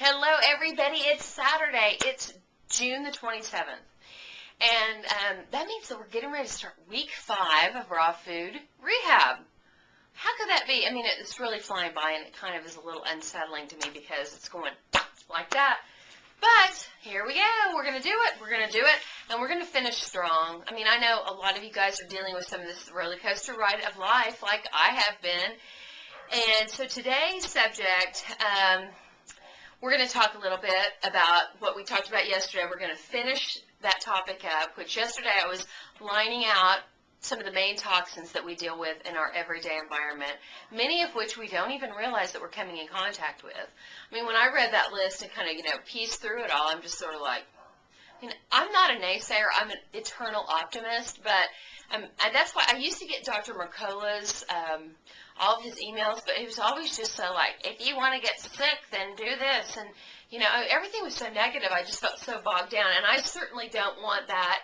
Hello, everybody. It's Saturday. It's June the 27th. And that means that we're getting ready to start week 5 of raw food rehab. How could that be? I mean, it's really flying by, and it kind of is a little unsettling to me because it's going like that. But here we go. We're going to do it. We're going to do it, and we're going to finish strong. I mean, I know a lot of you guys are dealing with some of this roller coaster ride of life like I have been. And so today's subject, we're going to talk a little bit about what we talked about yesterday. We're going to finish that topic up, which yesterday I was lining out some of the main toxins that we deal with in our everyday environment, many of which we don't even realize that we're coming in contact with. I mean, when I read that list and kind of, pieced through it all, I'm just sort of like, I'm not a naysayer. I'm an eternal optimist, but that's why I used to get Dr. Mercola's all of his emails, but he was always just so like, if you want to get sick, then do this. And, everything was so negative. I just felt so bogged down. And I certainly don't want that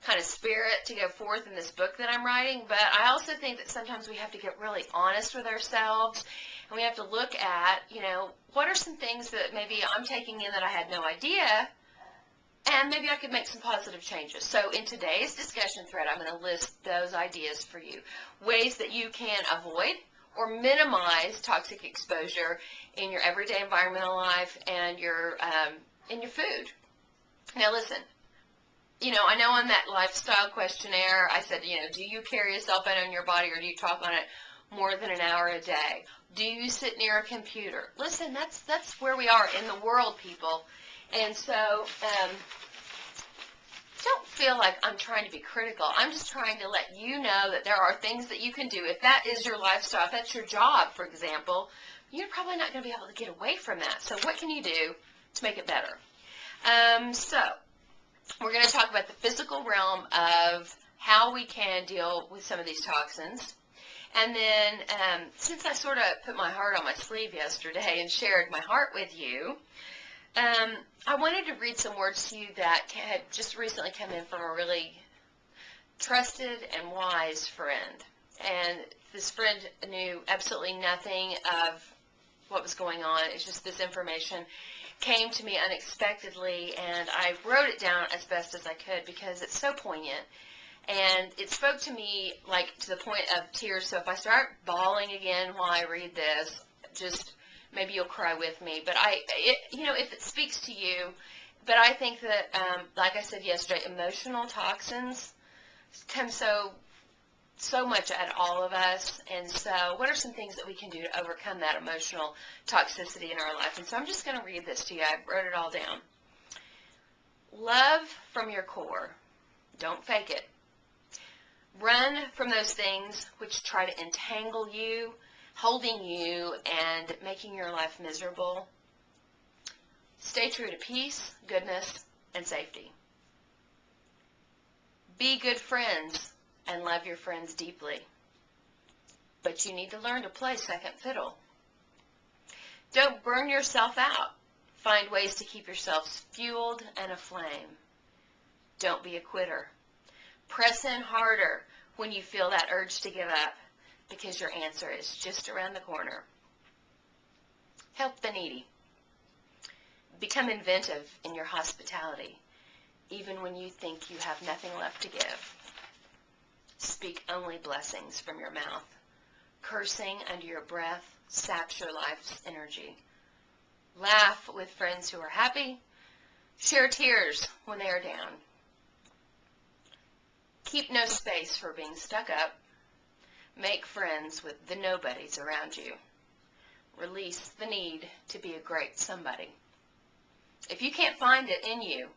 kind of spirit to go forth in this book that I'm writing, but I also think that sometimes we have to get really honest with ourselves, and we have to look at, what are some things that maybe I'm taking in that I had no idea, and maybe I could make some positive changes. So in today's discussion thread, I'm going to list those ideas for you, ways that you can avoid or minimize toxic exposure in your everyday environmental life and your in your food. Now listen, I know on that lifestyle questionnaire, I said, do you carry a cell phone in your body, or do you talk on it more than an hour a day? Do you sit near a computer? Listen, that's where we are in the world, people. And so don't feel like I'm trying to be critical. I'm just trying to let you know that there are things that you can do. If that is your lifestyle, if that's your job, for example, you're probably not going to be able to get away from that. So what can you do to make it better? So we're going to talk about the physical realm of how we can deal with some of these toxins. And then since I sort of put my heart on my sleeve yesterday and shared my heart with you, I wanted to read some words to you that had just recently come in from a really trusted and wise friend. And this friend knew absolutely nothing of what was going on. It's just this information came to me unexpectedly, and I wrote it down as best as I could because it's so poignant. And it spoke to me, like, to the point of tears. So if I start bawling again while I read this, just maybe you'll cry with me. But if it speaks to you, but I think that, like I said yesterday, emotional toxins come so much at all of us. And so what are some things that we can do to overcome that emotional toxicity in our life? And so I'm just going to read this to you. I wrote it all down. Love from your core. Don't fake it. Run from those things which try to entangle you, holding you, and making your life miserable. Stay true to peace, goodness, and safety. Be good friends and love your friends deeply. But you need to learn to play second fiddle. Don't burn yourself out. Find ways to keep yourselves fueled and aflame. Don't be a quitter. Press in harder when you feel that urge to give up, because your answer is just around the corner. Help the needy. Become inventive in your hospitality, even when you think you have nothing left to give. Speak only blessings from your mouth. Cursing under your breath saps your life's energy. Laugh with friends who are happy. Share tears when they are down. Keep no space for being stuck up. Make friends with the nobodies around you. Release the need to be a great somebody. If you can't find it in you,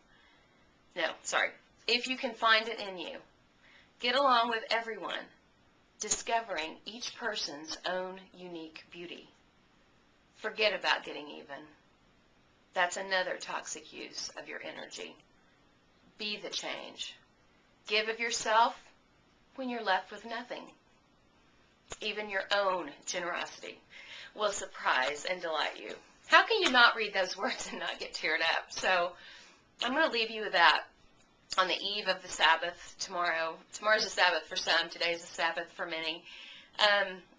if you can find it in you, get along with everyone, discovering each person's own unique beauty. Forget about getting even. That's another toxic use of your energy. Be the change. Give of yourself when you're left with nothing. Even your own generosity will surprise and delight you. How can you not read those words and not get teared up? So I'm going to leave you with that on the eve of the Sabbath tomorrow. Tomorrow's a Sabbath for some. Today's a Sabbath for many.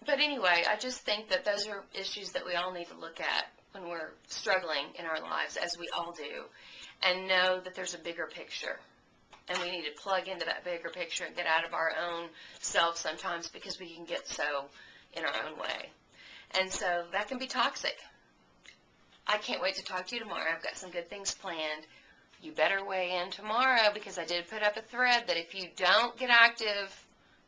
But anyway, I just think that those are issues that we all need to look at when we're struggling in our lives, as we all do, and know that there's a bigger picture. And we need to plug into that bigger picture and get out of our own self sometimes, because we can get so in our own way. And so that can be toxic. I can't wait to talk to you tomorrow. I've got some good things planned. You better weigh in tomorrow, because I did put up a thread that if you don't get active,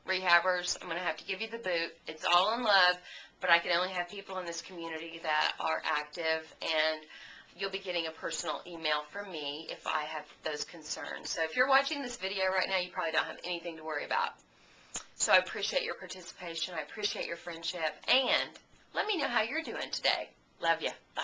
rehabbers, I'm going to have to give you the boot. It's all in love, but I can only have people in this community that are active, and you'll be getting a personal email from me if I have those concerns. So if you're watching this video right now, you probably don't have anything to worry about. So I appreciate your participation. I appreciate your friendship, and let me know how you're doing today. Love you. Bye.